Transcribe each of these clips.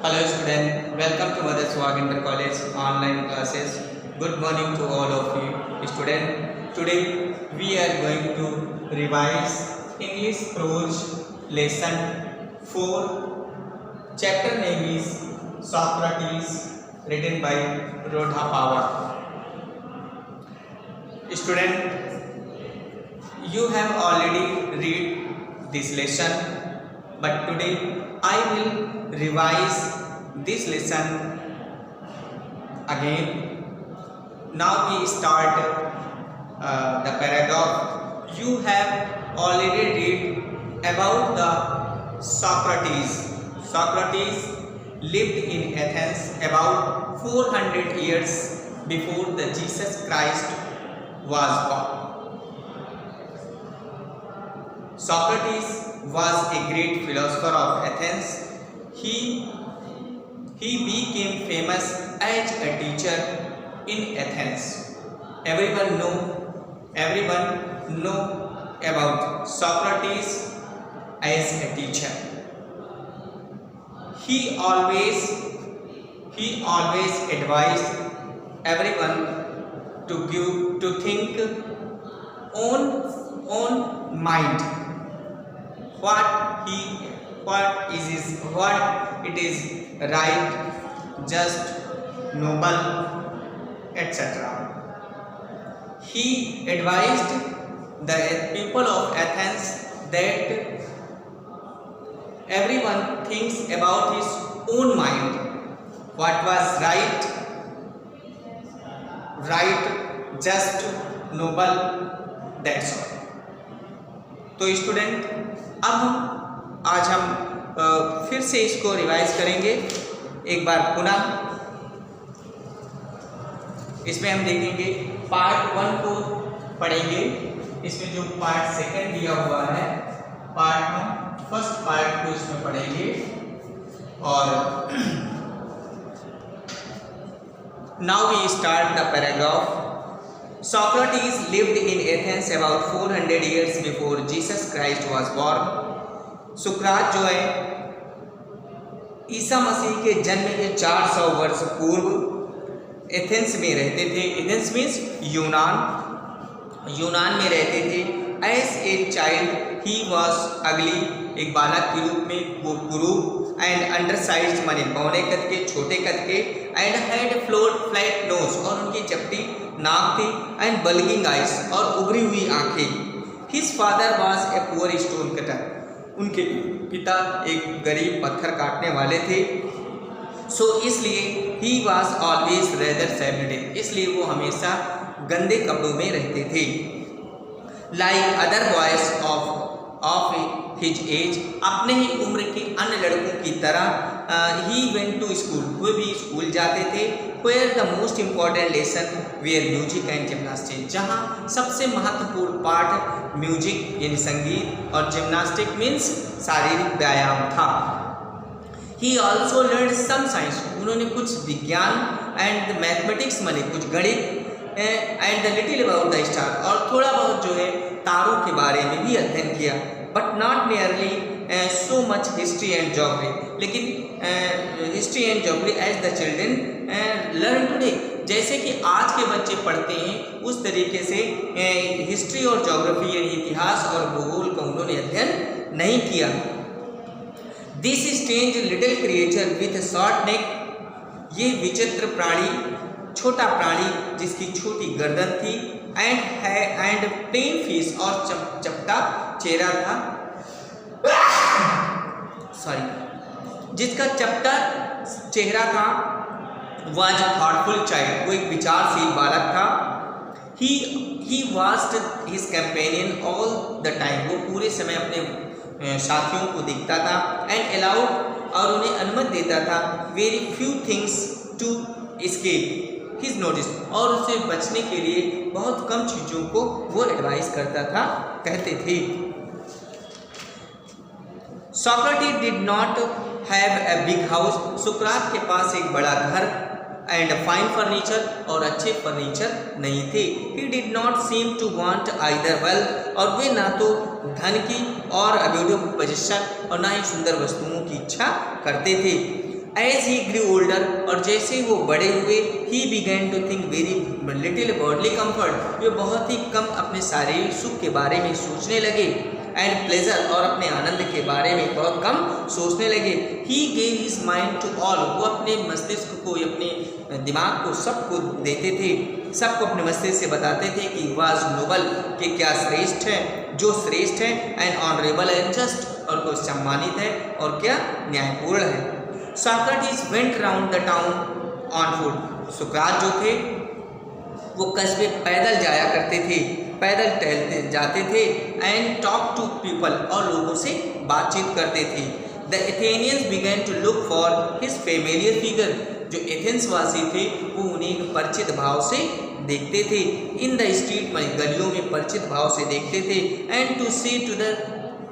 Hello student, welcome to Mother Swag Inter College online classes. Good morning to all of you student. Today we are going to revise English prose lesson 4. Chapter name is Socrates, written by Rodha Power. Student, you have already read this lesson, but today I will revise this lesson again. Now we start the paragraph. You have already read about the Socrates. Socrates lived in Athens about 400 years before the Jesus Christ was born. Socrates was a great philosopher of Athens. He became famous as a teacher in Athens. Everyone know about Socrates as a teacher. He always advised everyone to think on mind what it is right, just, noble, etc. He advised the people of Athens that everyone thinks about his own mind, what was right, just, noble, that's all. तो student आज हम फिर से इसको revise करेंगे एक बार पुनः। इसमें हम देखेंगे पार्ट 1 को पढ़ेंगे। इसमें जो पार्ट 2 दिया हुआ है पार्ट 1 फर्स्ट पार्ट को इसमें पढ़ेंगे। और now we start the paragraph. Socrates lived in Athens about 400 years before Jesus Christ was born. सुकरात जो है ईसा मसीह के जन्म के 400 वर्ष पूर्व एथेंस में रहते थे। एथेंस मीन्स यूनान में रहते थे। As a child he was ugly, एक बालक के रूप में वो कुरूप एंड अंडरसाइज्ड माने पौने कद के, छोटे कद के, एंड हैड फ्लैट नोज और उनकी चपटी नाक थी, एंड बल्गिंग आइज और उभरी हुई आंखें। His father was a poor stone cutter, उनके पिता एक गरीब पत्थर काटने वाले थे। सो इसलिए ही वॉज ऑलवेज रेदर सैब्ड, इसलिए वो हमेशा गंदे कपड़ों में रहते थे। Like other boys of his age, अपने ही उम्र के अन्य लड़कों की तरह ही वेंट टू स्कूल, वो भी स्कूल जाते थे। Where the most important lesson were music and gymnastic, जहाँ सबसे महत्वपूर्ण पाठ म्यूजिक यानी संगीत और जिम्नास्टिक मीन्स शारीरिक व्यायाम था। He also learn some science, उन्होंने कुछ विज्ञान एंड मैथमेटिक्स माने कुछ गणित and the little about the star, और थोड़ा बहुत जो है तारों के बारे में भी अध्ययन किया। But not nearly so much history and geography, लेकिन history and geography as the children learn today, जैसे कि आज के बच्चे पढ़ते हैं उस तरीके से हिस्ट्री और ज्योग्राफी यानी इतिहास और भूगोल का उन्होंने अध्ययन नहीं किया। This strange little creature with short neck, ये विचित्र प्राणी, छोटा प्राणी जिसकी छोटी गर्दन थी, एंड प्लेन फेस और चपटा चेहरा था, सॉरी जिसका चपटा चेहरा था, वाज थॉटफुल चाइल्ड, वो एक विचारशील बालक था। He watched his companion all the time, वो पूरे समय अपने साथियों को देखता था। एंड अलाउड, और उन्हें अनुमति देता था, very few things to escape his notice, और उससे बचने के लिए बहुत कम चीज़ों को वो एडवाइस करता था, कहते थे। Socrates did not have a big house, सुकरात के पास एक बड़ा घर एंड फाइन फर्नीचर और अच्छे फर्नीचर नहीं थे। He did not seem to want either wealth, और वे ना तो धन की और ब्यूटीफुल पोजीशन और ना ही सुंदर वस्तुओं की इच्छा करते थे। एज ही ग्रू ओल्डर, और जैसे ही वो बड़े हुए, he began to think very little bodily comfort, वे बहुत ही कम अपने शारीरिक सुख के बारे में सोचने लगे, एंड प्लेजर, और अपने आनंद के बारे में बहुत कम सोचने लगे। He gave his mind to all, वो अपने मस्तिष्क को, अपने दिमाग को सबको देते थे, सबको अपने मस्तिष्क से बताते थे कि वाज नोबल, कि क्या श्रेष्ठ है, जो श्रेष्ठ है, एंड ऑनरेबल एंड जस्ट, और को सम्मानित है और क्या न्यायपूर्ण है। Socrates went round the town on foot, सुकरात जो थे वो कस्बे पैदल जाया करते थे, पैदल टहलते जाते थे, एंड टॉक टू पीपल, और लोगों से बातचीत करते थे। The Athenians began to look for his familiar figure, जो एथेंस वासी थे वो उन्हें एक परिचित भाव से देखते थे। इन द स्ट्रीट में, गलियों में परिचित भाव से देखते थे, एंड टू से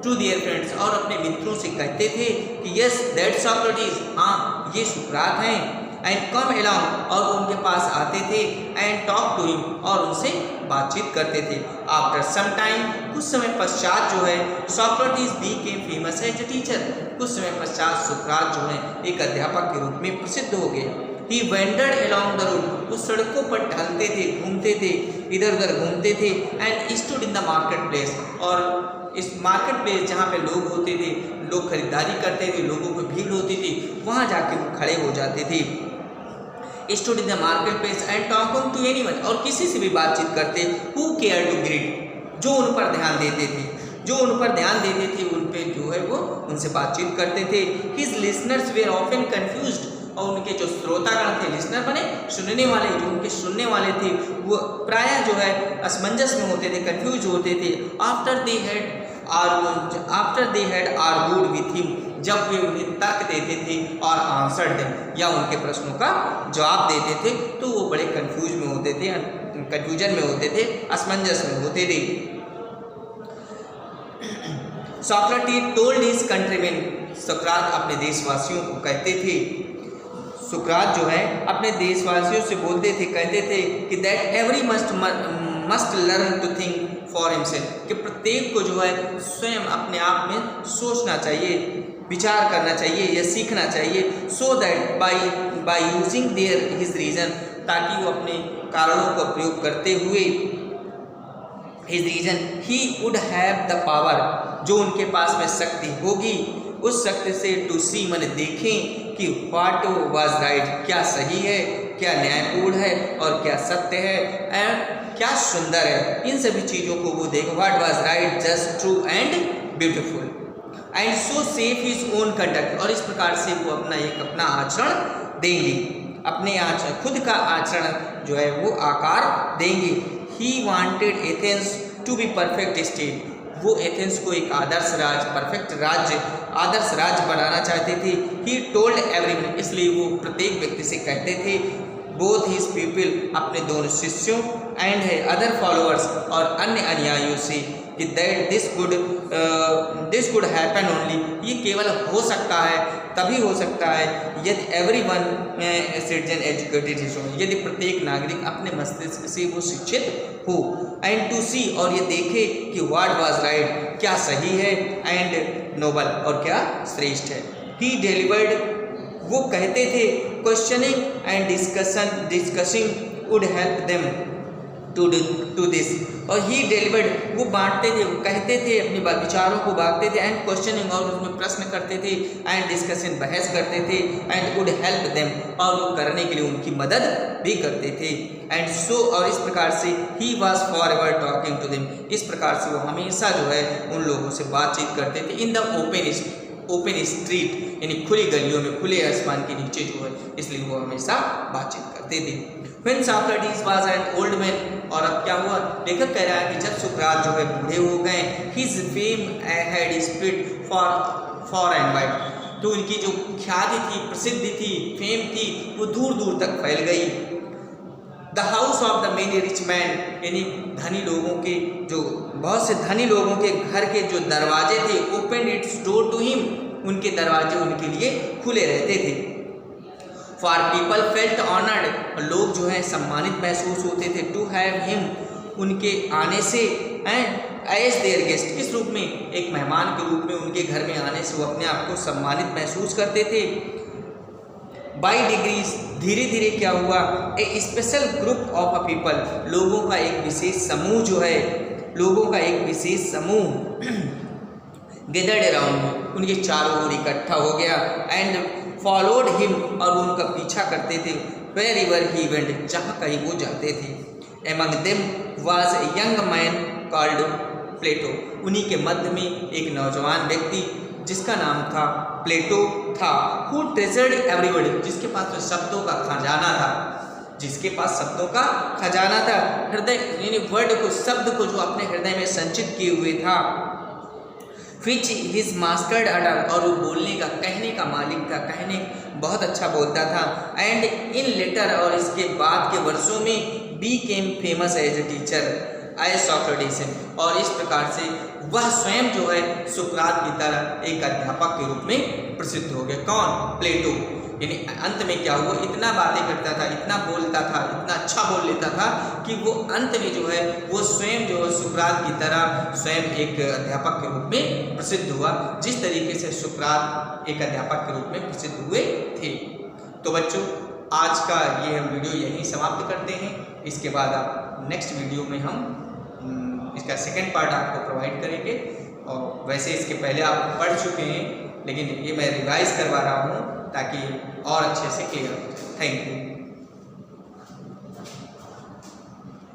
टू देयर फ्रेंड्स, और अपने मित्रों से कहते थे कि यस दैट सोक्रेटिस, हाँ ये सुकरात हैं, एंड कम अलोंग, और उनके पास आते थे, एंड टॉक टू हिम, और उनसे बातचीत करते थे। आफ्टर सम टाइम, कुछ समय पश्चात जो है, Socrates became famous as a teacher, कुछ समय पश्चात सुकरात जो है एक अध्यापक के रूप में प्रसिद्ध हो गए। ही वेंडर्ड अलोंग द रोड, उस सड़कों पर टहलते थे, घूमते थे, इधर उधर घूमते थे, and stood in the market place, और इस मार्केट प्लेस जहाँ पे लोग होते थे, लोग खरीदारी करते थे, लोगों की भीड़ होती थी, वहाँ जाके वो खड़े हो जाते थे। Stood in the market place and talking to anyone, और किसी से भी बातचीत करते, हु केयर टू ग्रीट, जो उन पर ध्यान देते थे, जो उन पर ध्यान देते थे, उन पे जो है वो उनसे बातचीत करते थे। His listeners were often confused, और उनके जो श्रोतागण थे, लिसनर बने सुनने वाले, जो उनके सुनने वाले थे वो प्रायः जो है असमंजस में होते थे, कंफ्यूज होते थे। After they had argued with him, जब वे उन्हें तर्क देते थे और आंसर दें, या उनके प्रश्नों का जवाब देते थे, तो वो बड़े कंफ्यूज में होते थे, कंफ्यूजन में होते थे, असमंजस में होते थे। सोक्रेटिस टोल्ड हिज कंट्रीमैन, सुकरात अपने देशवासियों को कहते थे, सुकरात जो है अपने देशवासियों से बोलते थे, कहते थे कि that every must learn to think for himself, कि प्रत्येक को जो है स्वयं अपने आप में सोचना चाहिए, विचार करना चाहिए या सीखना चाहिए। So that by using their his reason, ताकि वो अपने कारणों का प्रयोग करते हुए, his reason, he would have the power, जो उनके पास में शक्ति होगी, उस शक्ति से टू सी, मैंने देखें कि व्हाट वाज राइट, क्या सही है, क्या न्यायपूर्ण है, और क्या सत्य है, एंड क्या सुंदर है, इन सभी चीज़ों को वो देख, what was right, just, true and beautiful, and so safe his own conduct, और इस प्रकार से वो अपना आचरण देंगे, अपने आचरण, खुद का आचरण जो है वो आकार देंगे। He wanted Athens to be perfect state, वो एथेंस को एक आदर्श राज्य, परफेक्ट राज्य, आदर्श राज्य बनाना चाहते थे। ही टोल्ड एवरीवन, इसलिए वो प्रत्येक व्यक्ति से कहते थे, बोथ हिज पीपल, अपने दोनों शिष्यों, एंड है अदर फॉलोअर्स, और अन्य अनुयायियों से, कि that this could happen only, ये केवल हो सकता है, तभी हो सकता है, यदि एवरीवन सिटीजन एजुकेटेड हिज, यदि प्रत्येक नागरिक अपने मस्तिष्क से वो शिक्षित हो, एंड टू सी, और ये देखे कि व्हाट वाज राइट, क्या सही है, एंड नोबल, और क्या श्रेष्ठ है। ही डिलीवर्ड, वो कहते थे, questioning and discussing would help them to this, और ही डिलीवर्ड, वो बांटते थे, कहते थे, अपने विचारों को बांटते थे, एंड क्वेश्चनिंग, और उसमें प्रश्न करते थे, एंड डिस्कशन, बहस करते थे, एंड वुड हेल्प देम, और वो करने के लिए उनकी मदद भी करते थे। एंड सो, और इस प्रकार से he was forever talking to them, इस प्रकार से वो हमेशा जो है उन लोगों से बातचीत करते थे। इन द ओपन स्ट्रीट, यानी खुली गलियों में, खुले आसमान के नीचे जो है, इसलिए वो हमेशा बातचीत करते थे। When Socrates was an old man, और अब क्या हुआ, लेखक कह रहा है कि जब सुकरात जो है बूढ़े हो गए, his fame had spread far and wide, तो उनकी जो ख्याति थी, प्रसिद्धि थी, फेम थी, वो दूर दूर तक फैल गई। The house of the many rich man, यानी धनी लोगों के, जो बहुत से धनी लोगों के घर के जो दरवाजे थे, open its door to him, उनके दरवाजे उनके लिए खुले रहते थे। फॉर पीपल फेल्ट ऑनर्ड, लोग जो है सम्मानित महसूस होते थे, टू हैव हिम, उनके आने से, एंड एज देयर गेस्ट, किस रूप में, एक मेहमान के रूप में उनके घर में आने से वो अपने आप को सम्मानित महसूस करते थे। बाई डिग्रीज धीरे धीरे क्या हुआ, a special group of a people, लोगों का एक विशेष समूह जो है, लोगों का एक विशेष समूह गेदर्ड अराउंड, उनके चारों ओर इकट्ठा हो गया, एंड फॉलोड हिम, और वो उनका पीछा करते थे, वेर एवर ही वेंट, जहाँ कहीं वो जाते थे। Among them was a young man called Plato, उन्हीं के मध्य में एक नौजवान व्यक्ति जिसका नाम था प्लेटो था, हु ट्रेजर्ड एवरीबॉडी, जिसके पास तो शब्दों का खजाना था, जिसके पास शब्दों का खजाना था, हृदय यानी वर्ड को, शब्द को जो अपने हृदय में संचित किए हुए था, विच हिज मास्टर्ड अडर, और वो बोलने का, कहने का मालिक था, कहने बहुत अच्छा बोलता था, एंड इन लेटर, और इसके बाद के वर्षों में became famous as a teacher as Socrates, और इस प्रकार से वह स्वयं जो है सुकरात की तरह एक अध्यापक के रूप में प्रसिद्ध हो गया। कौन? प्लेटो। यानी अंत में क्या हुआ, इतना बातें करता था, इतना बोलता था, इतना अच्छा बोल लेता था कि वो अंत में जो है वो स्वयं जो है सुकरात की तरह स्वयं एक अध्यापक के रूप में प्रसिद्ध हुआ, जिस तरीके से सुकरात एक अध्यापक के रूप में प्रसिद्ध हुए थे। तो बच्चों, आज का ये हम वीडियो यहीं समाप्त करते हैं। इसके बाद आप नेक्स्ट वीडियो में हम इसका सेकंड पार्ट आपको प्रोवाइड करेंगे, और वैसे इसके पहले आप पढ़ चुके हैं, लेकिन ये मैं रिवाइज करवा रहा हूँ ताकि और अच्छे से क्लियर हो जाए। Thank you.